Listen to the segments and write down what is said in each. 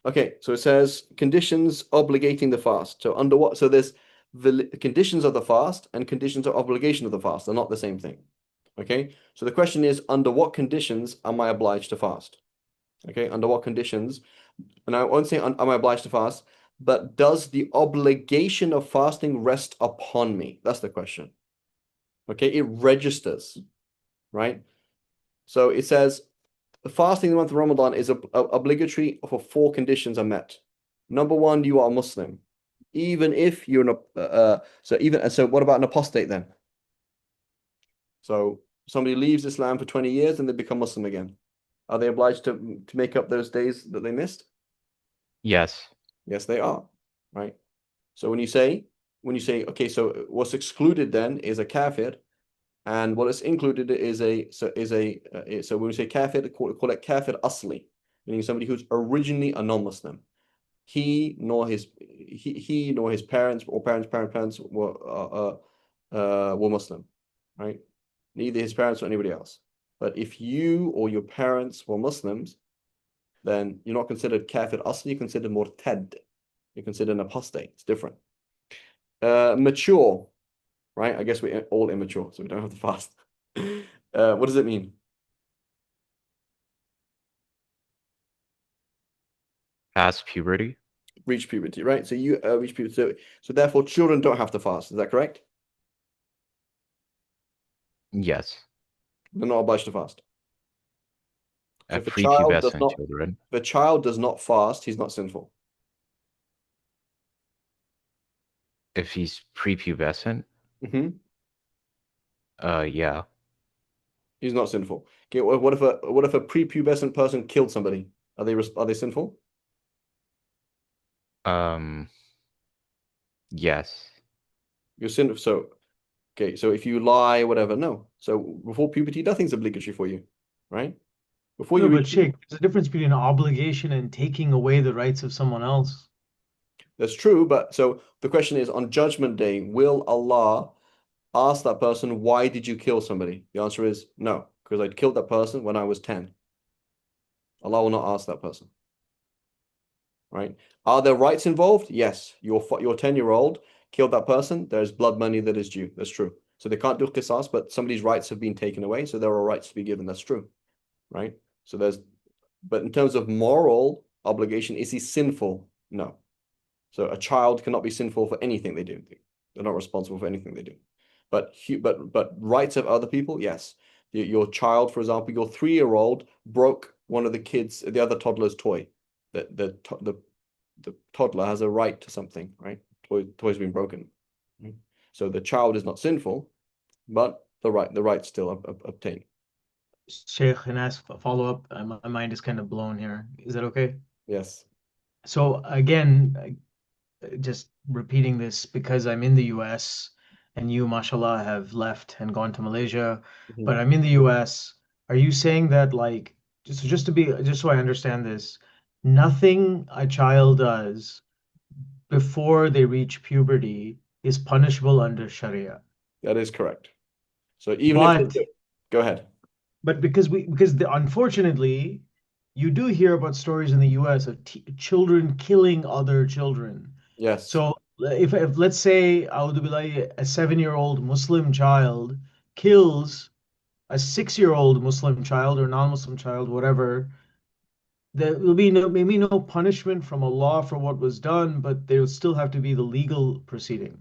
Okay, so it says conditions obligating the fast. So under what? So there's conditions of the fast and conditions of obligation of the fast. They're not the same thing. Okay, so the question is, under what conditions am I obliged to fast? Okay, under what conditions? And I won't say am I obliged to fast, but does the obligation of fasting rest upon me? That's the question. Okay, it registers, right? So it says fasting in the month of Ramadan is obligatory for four conditions are met. Number one, you are a Muslim, even if you're so what about an apostate then? So somebody leaves Islam for 20 years and they become Muslim again. Are they obliged to make up those days that they missed? Yes. Yes, they are, right? So when you say okay, so what's excluded then is a kafir, and what is included is so when we say kafir, call it kafir asli, meaning somebody who's originally a non-Muslim. He nor his parents or parents were Muslim, right? Neither his parents or anybody else. But if you or your parents were Muslims, then you're not considered kafir asli, you're considered murtad. You're considered an apostate. It's different. Mature, right? I guess we're all immature, so we don't have to fast. What does it mean? Past puberty? Reach puberty, right? So you reach puberty. So therefore, children don't have to fast. Is that correct? Yes. They're not obliged to fast. So At prepubescent children. if a child does not fast, he's not sinful. If he's prepubescent, Hmm. yeah. He's not sinful. Okay, what if a prepubescent person killed somebody? Are they sinful? Um, yes. You're sin. So okay, so if you lie, whatever, no. So before puberty, nothing's obligatory for you, right? Before No, you but reach puberty, Sheikh, there's a difference between obligation and taking away the rights of someone else. that's true. But so the question is, on Judgment Day, will Allah ask that person, why did you kill somebody? The answer is no, because I killed that person when I was 10. Allah will not ask that person, right? Are there rights involved? Yes. Your 10-year-old killed that person. There's blood money that is due. That's true. So they can't do qisas, but somebody's rights have been taken away. So there are rights to be given. That's true, right? But in terms of moral obligation, is he sinful? No. So a child cannot be sinful for anything they do. They're not responsible for anything they do. But rights of other people, yes. Your child, for example, your 3-year-old broke one of the other toddler's toy. The toddler has a right to something, right? Toy's been broken. Right? So the child is not sinful, but the right still obtained. Sheikh, can I ask a follow-up? My mind is kind of blown here. Is that okay? Yes. So again, just repeating this because I'm in the US and you, mashallah, have left and gone to Malaysia, Mhm. but I'm in the US. Are you saying that like just so I understand this, nothing a child does before they reach puberty is punishable under Sharia? That is correct. So even if But go ahead. unfortunately, you do hear about stories in the US of t children killing other children. Yes. So if let's say a 7-year-old Muslim child kills a 6-year-old Muslim child or non-Muslim child, whatever, there will be maybe no punishment from Allah for what was done, but there would still have to be the legal proceeding.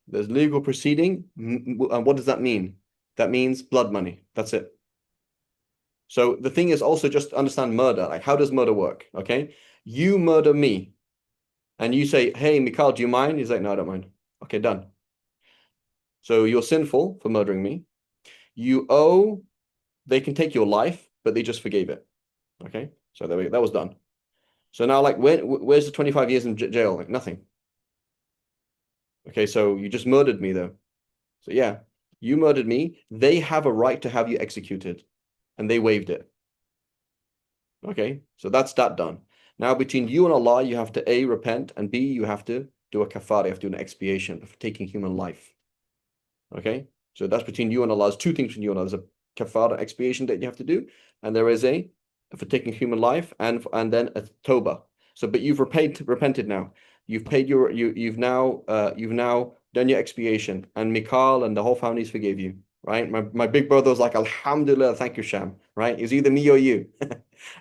There's legal proceeding. And what does that mean? That means blood money. That's it. So the thing is also just understand murder. Like, how does murder work? Okay. You murder me and you say, hey, Mikhail, do you mind? He's like, no, I don't mind. Okay, done. So you're sinful for murdering me. They can take your life, but they just forgave it. Okay. So that was done. So now, like, where's the 25 years in jail? Like, nothing. Okay. So you just murdered me, though. So yeah, you murdered me. They have a right to have you executed, and they waived it. Okay, so that's that done. Now between you and Allah, you have to A, repent, and B, you have to do a kafara, you have to do an expiation for taking human life. Okay, so that's between you and Allah. There's two things between you and Allah. There's a kafara expiation that you have to do, and there is a for taking human life, and then a tawbah. So, but you've repented now. You've paid you've now done your expiation, and Mikhail and the whole family's forgave you, right? My big brother was like, Alhamdulillah, thank you, Sham, right? It was either me or you,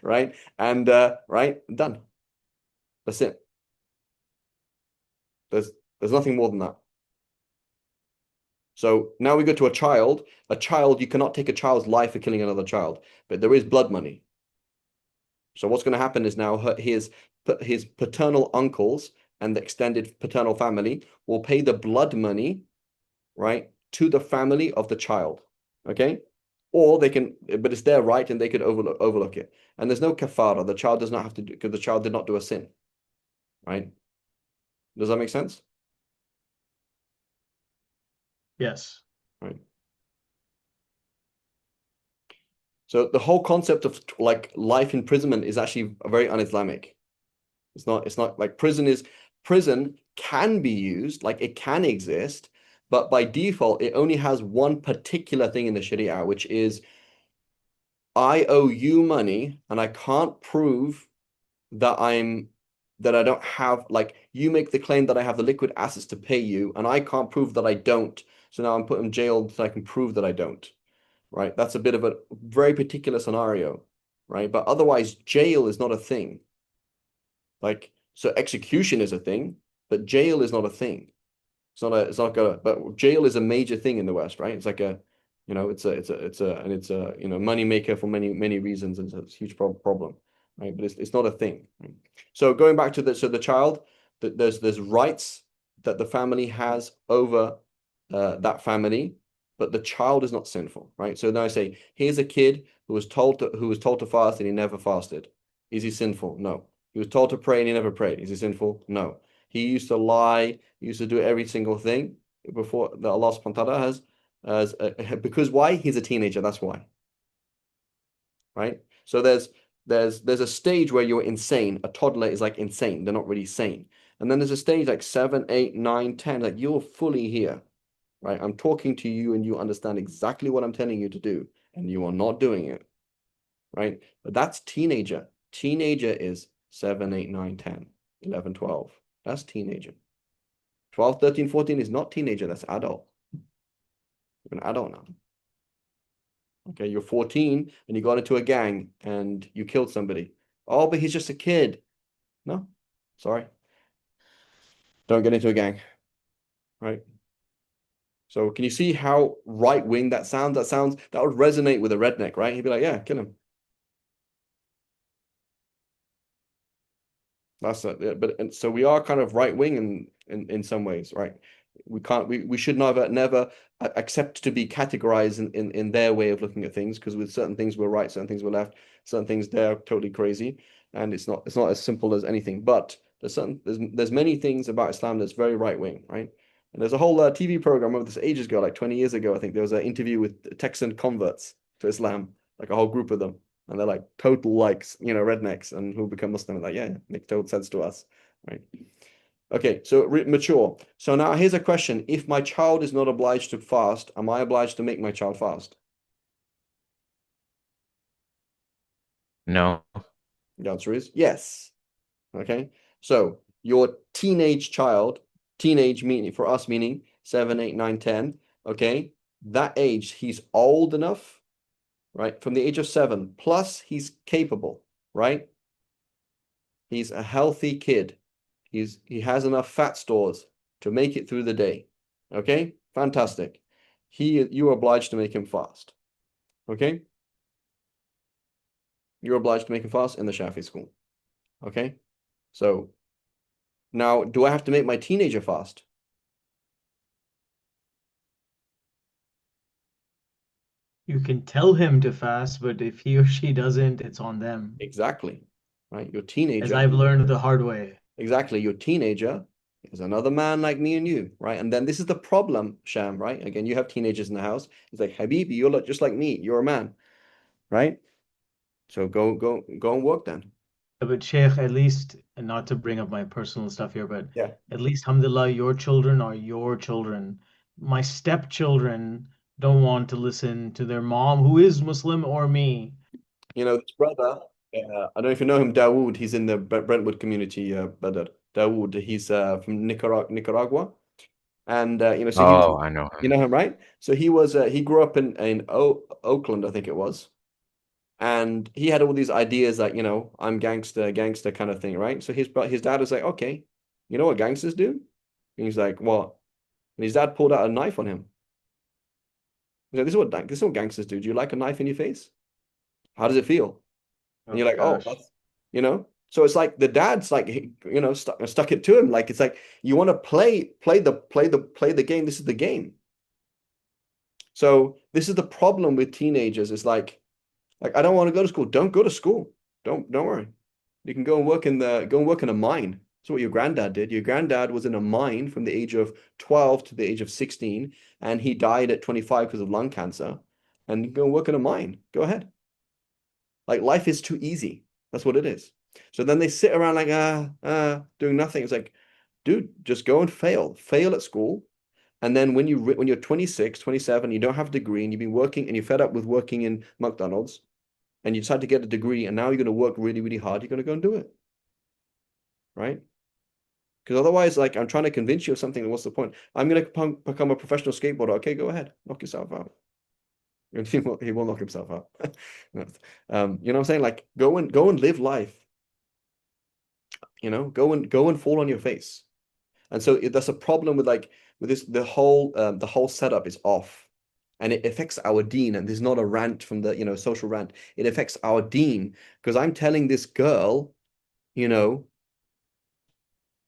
right? And right, done. That's it. There's nothing more than that. So now we go to a child. A child, you cannot take a child's life for killing another child, but there is blood money. So what's going to happen is now his paternal uncles and the extended paternal family will pay the blood money, right, to the family of the child. Okay? Or they can, but it's their right and they could overlook it. And there's no kafara. The child does not have to do, because the child did not do a sin. Right? Does that make sense? Yes. Right. So the whole concept of like life imprisonment is actually very un-Islamic. It's not like prison can be used, like it can exist, but by default, it only has one particular thing in the Sharia, which is I owe you money and I can't prove that I don't have, like, you make the claim that I have the liquid assets to pay you, and I can't prove that I don't. So now I'm put in jail so I can prove that I don't. Right? That's a bit of a very particular scenario, right? But otherwise, jail is not a thing. Like, so execution is a thing, but jail is not a thing. It's not gonna, but jail is a major thing in the West, right? It's like a, money maker for many reasons, and it's a huge problem, right? But it's not a thing. Right? So going back to the child, there's rights that the family has over that family, but the child is not sinful, right? So now I say, here's a kid who was told to fast and he never fasted. Is he sinful? No. He was told to pray and he never prayed. Is he sinful? No. He used to lie. He used to do every single thing before that Allah subhanahu wa ta'ala has because why? He's a teenager. That's why. Right? So there's a stage where you're insane. A toddler is like insane. They're not really sane. And then there's a stage like 7, 8, 9, 10, like you're fully here. Right? I'm talking to you and you understand exactly what I'm telling you to do, and you are not doing it. Right? But that's teenager. Teenager is 7, 8, 9, 10, 11, 12. That's teenager. 12, 13, 14 is not teenager. That's adult. You're an adult now. Okay, you're 14 and you got into a gang and you killed somebody. Oh, but he's just a kid. No, sorry. Don't get into a gang. Right? So can you see how right wing that sounds? That would resonate with a redneck, right? He'd be like, yeah, kill him. That's it. But and so we are kind of right wing in some ways, right? We should never accept to be categorized in their way of looking at things, because with certain things we're right, certain things we're left, certain things they're totally crazy, and it's not as simple as anything. But there's many things about Islam that's very right wing, right? And there's a whole TV program of this ages ago, like 20 years ago, I think there was an interview with Texan converts to Islam, like a whole group of them, and they're like total like rednecks and who become Muslim. Like, yeah, makes total sense to us, right? Okay, so mature. So now here's a question. If my child is not obliged to fast, am I obliged to make my child fast? No. The answer is yes. Okay, so your teenage meaning for us meaning 7, 8, 9, 10. Okay, that age, he's old enough, right? From the age of 7, plus he's capable, right? He's a healthy kid. He has enough fat stores to make it through the day. Okay? Fantastic. You are obliged to make him fast. Okay? You're obliged to make him fast in the Shafi school. Okay? So now, do I have to make my teenager fast? You can tell him to fast, but if he or she doesn't, it's on them. Exactly. Right? Your As teenager. I've learned the hard way. Exactly. Your teenager is another man like me and you, right? And then this is the problem, Sham, right? Again, you have teenagers in the house. It's like, Habibi, you're just like me. You're a man, right? So go and work then. But Sheikh, at least, and not to bring up my personal stuff here, but Yeah. at least, alhamdulillah, your children are your children. My stepchildren don't want to listen to their mom, who is Muslim, or me. This brother, I don't know if you know him, Dawood. He's in the Brentwood community, Badr. Dawood. He's from Nicaragua, and so he was, Oh, I know you him. know him, right? So he grew up in Oakland, I think it was, and he had all these ideas that I'm gangster, gangster kind of thing, right? So his dad was like, okay, you know what gangsters do? And he's like, what? And his dad pulled out a knife on him. He's like, this is what gangsters do. Do you like a knife in your face? How does it feel? And Oh you're like, oh, gosh. So it's like the dad's like, stuck it to him. Like it's like you want to play the game. This is the game. So this is the problem with teenagers. It's like I don't want to go to school. Don't go to school. Don't worry. You can go and work in a mine. That's what your granddad did. Your granddad was in a mine from the age of 12 to the age of 16, and he died at 25 because of lung cancer. And you go and work in a mine. Go ahead. Like life is too easy. That's what it is. So then they sit around like doing nothing. It's like, dude, just go and fail at school. And then when you're 26, 27, you don't have a degree and you've been working and you're fed up with working in McDonald's and you decide to get a degree and now you're going to work really, really hard, you're going to go and do it, right? Because otherwise, like I'm trying to convince you of something, what's the point? I'm going to become a professional skateboarder. Okay, go ahead, knock yourself out. And he will knock himself out. You know what I'm saying? Like go and live life. Go and fall on your face. And so that's a problem with this the whole setup is off. And it affects our deen. And there's not a rant from the social rant. It affects our deen because I'm telling this girl, you know,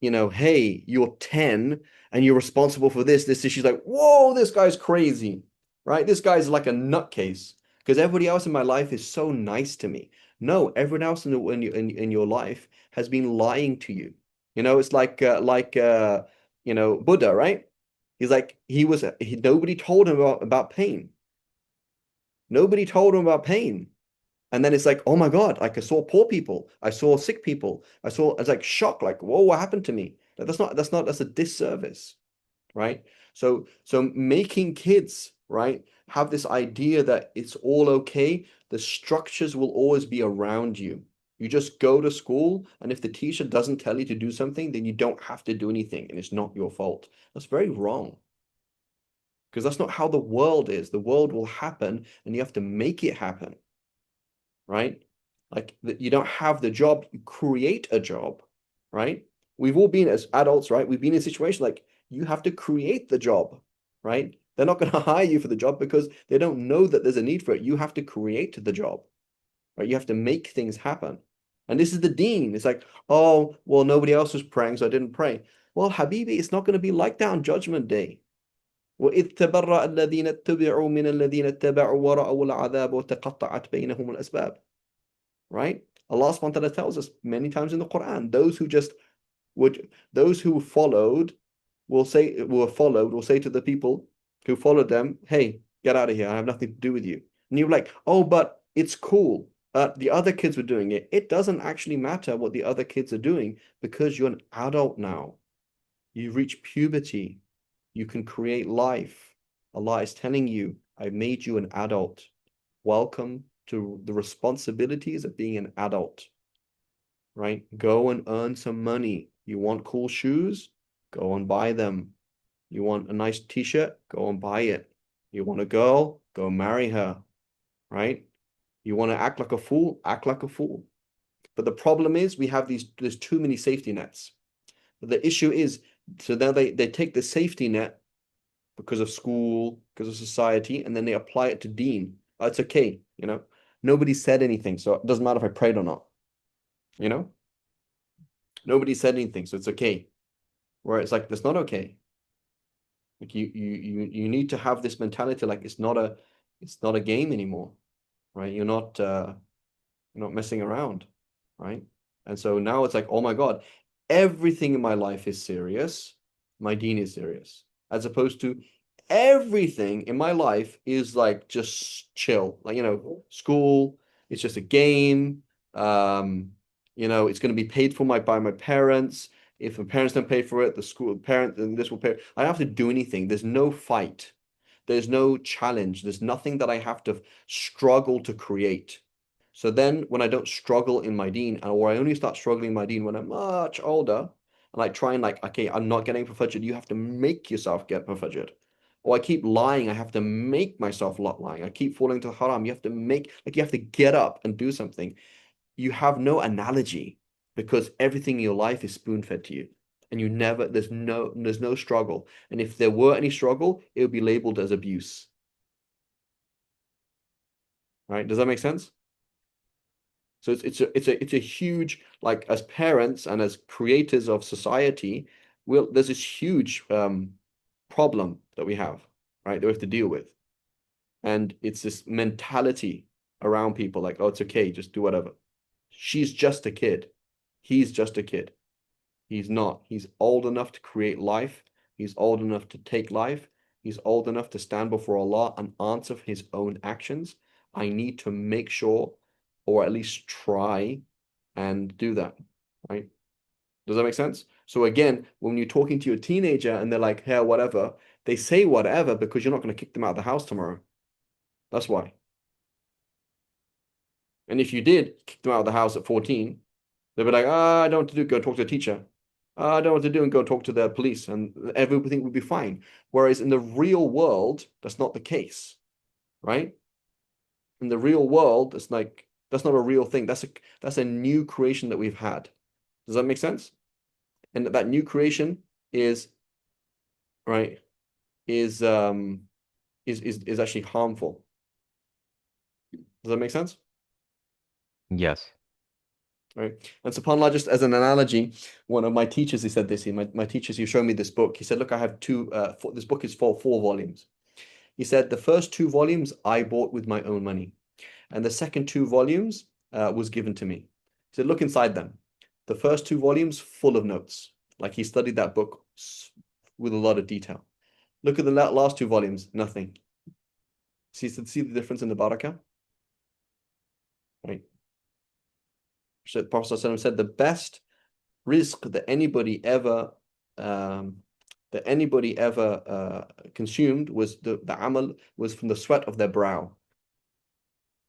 hey, you're 10 and you're responsible for this. She's like, whoa, this guy's crazy, right? This guy's like a nutcase because everybody else in my life is so nice to me. No, everyone else in your life has been lying to you. It's like Buddha, right? He's like, nobody told him about pain. Nobody told him about pain. And then it's like, oh my God, like I saw poor people, I saw sick people, I was like shocked, like, whoa, what happened to me? Like, that's a disservice, right? So making kids, right, have this idea that it's all okay, the structures will always be around you. You just go to school, and if the teacher doesn't tell you to do something, then you don't have to do anything, and it's not your fault. That's very wrong. Because that's not how the world is. The world will happen, and you have to make it happen, right? Like you don't have the job, you create a job, right? We've all been as adults, right? We've been in a situation like you have to create the job, right? They're not going to hire you for the job because they don't know that there's a need for it. You have to create the job, right? You have to make things happen. And this is the deen. It's like, oh, well, nobody else was praying, so I didn't pray. Well, Habibi, it's not going to be like that on Judgment Day. وإذ تبرأ الذين اتبعوا من الذين اتبعوا ورأوا العذاب وتقطعت بينهم الأسباب, right? Allah subhanahu wa ta'ala tells us many times in the Quran, those who followed will say to the people who followed them, hey, get out of here. I have nothing to do with you. And you're like, oh, but it's cool. The other kids were doing it. It doesn't actually matter what the other kids are doing because you're an adult now. You reach puberty. You can create life. Allah is telling you, I made you an adult. Welcome to the responsibilities of being an adult, right? Go and earn some money. You want cool shoes? Go and buy them. You want a nice t-shirt? Go and buy it. You want a girl? Go marry her, right? You want to act like a fool? Act like a fool. But the problem is there's too many safety nets. But the issue is, so now they take the safety net because of school, because of society, and then they apply it to deen. Oh, it's okay, Nobody said anything, so it doesn't matter if I prayed or not, you know? Nobody said anything, so it's okay. Where it's like that's not okay. Like you need to have this mentality like it's not a game anymore, right? You're not messing around, right? And so now it's like, oh my God, everything in my life is serious. My deen is serious. As opposed to everything in my life is like just chill. Like, school, it's just a game. It's going to be paid for by my parents. If my parents don't pay for it, the school parent, then this will pay. I don't have to do anything. There's no fight. There's no challenge. There's nothing that I have to struggle to create. So then when I don't struggle in my deen, or I only start struggling in my deen when I'm much older, and I try and like, okay, I'm not getting Fajr, you have to make yourself get Fajr. Or I keep lying, I have to make myself lot lying. I keep falling to haram. You have to make, like you have to get up and do something. You have no analogy because everything in your life is spoon-fed to you. And you never, there's no struggle. And if there were any struggle, it would be labeled as abuse. Right? Does that make sense? So it's a huge, like as parents and as creators of society, there's this huge problem that we have, right? That we have to deal with. And it's this mentality around people like, oh, it's okay, just do whatever. She's just a kid. He's just a kid. He's not. He's old enough to create life. He's old enough to take life. He's old enough to stand before Allah and answer for his own actions. I need to make sure, or at least try and do that. Right? Does that make sense? So again, when you're talking to your teenager and they're like, hey, whatever, they say whatever because you're not going to kick them out of the house tomorrow. That's why. And if you did kick them out of the house at 14, they'd be like, I don't want to do, go talk to the teacher. I don't want to do and go talk to the police, and everything would be fine. Whereas in the real world, that's not the case, right? In the real world, it's like that's not a real thing. That's a new creation that we've had. Does that make sense? And that new creation is right is actually harmful. Does that make sense? Yes. Right. And subhanAllah, just as an analogy, one of my teachers, he said this, my teachers, he showed me this book. He said, look, I have this book is for 4 volumes. He said, the first 2 volumes I bought with my own money. And the second 2 volumes was given to me. He said, look inside them. The first 2 volumes full of notes. Like he studied that book with a lot of detail. Look at the last 2 volumes, nothing. See the difference in the barakah? Right. So the Prophet ﷺ said the best rizq that anybody ever consumed was the amal was from the sweat of their brow,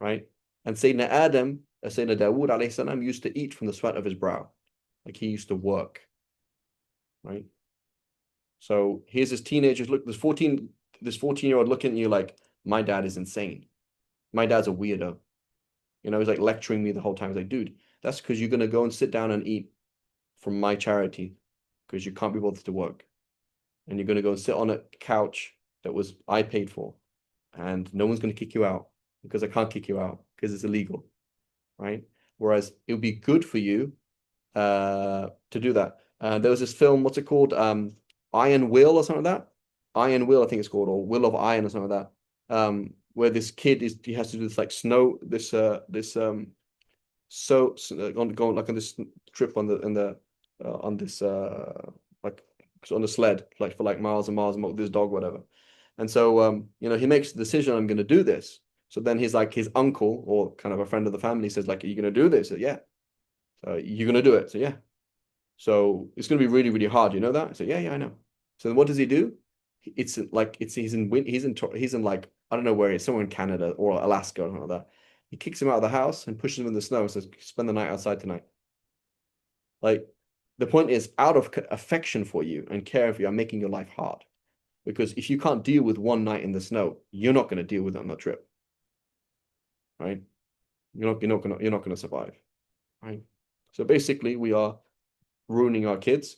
right? And Sayyidina Dawood alayhi salam used to eat from the sweat of his brow, like he used to work, right? So here's this teenager, look, this 14-year-old looking at you like, my dad is insane. My dad's a weirdo. You know, he's like lecturing me the whole time. He's like, dude, that's because you're gonna go and sit down and eat from my charity because you can't be bothered to work. And you're going to go and sit on a couch that was I paid for, and no one's going to kick you out because I can't kick you out because it's illegal, right? Whereas it would be good for you to do that. There was this film, what's it called? Iron Will or something like that. Iron Will, I think it's called, or Will of Iron or something like that. Where this kid he has to do this like going like on this trip on this like on the sled like for like miles and miles and with this dog whatever, and so he makes the decision, I'm going to do this. So then he's like his uncle or kind of a friend of the family says like, are you going to do this? So, yeah. So you're going to do it? So yeah. So it's going to be really, really hard, you know that? So yeah, I know. So then what does he do? It's like he's in like, I don't know where he is, somewhere in Canada or Alaska or something like that. He kicks him out of the house and pushes him in the snow and says, spend the night outside tonight. Like the point is, out of affection for you and care for you, I'm making your life hard. Because if you can't deal with one night in the snow, you're not going to deal with it on that trip. Right? You're not going to survive. Right? So basically we are ruining our kids,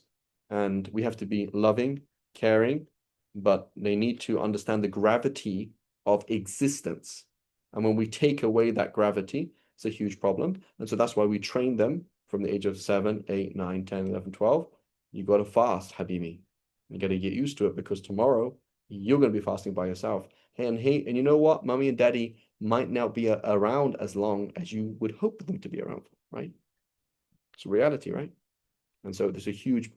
and we have to be loving, caring, but they need to understand the gravity of existence. And when we take away that gravity, it's a huge problem. And so that's why we train them from the age of 7, 8, 9, 10, 11, 12. You got to fast, Habibi. You got to get used to it because tomorrow you're going to be fasting by yourself. And you know what? Mommy and daddy might not be around as long as you would hope them to be around, right? It's a reality, right? And so there's a huge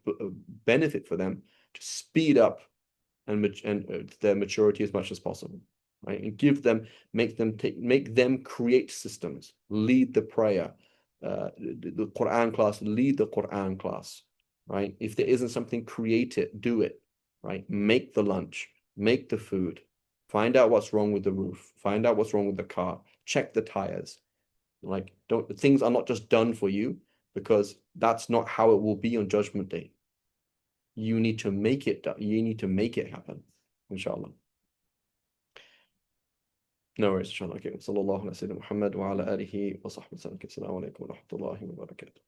benefit for them to speed up and their maturity as much as possible, right? And make them create systems, lead the prayer, the Quran class, lead the Quran class, right? If there isn't something, create it, do it, right? Make the lunch, make the food, find out what's wrong with the roof, find out what's wrong with the car, check the tires, Like, don't things are not just done for you, because that's not how it will be on Judgment Day. You need to make it done. You need to make it happen, inshallah. No worries, inshallah. Okay. Sallallahu alaihi wa sallam Muhammad wa ala alihi wa sahbihi wa sallam. Assalamu alaikum wa rahmatullahi wa barakatuh.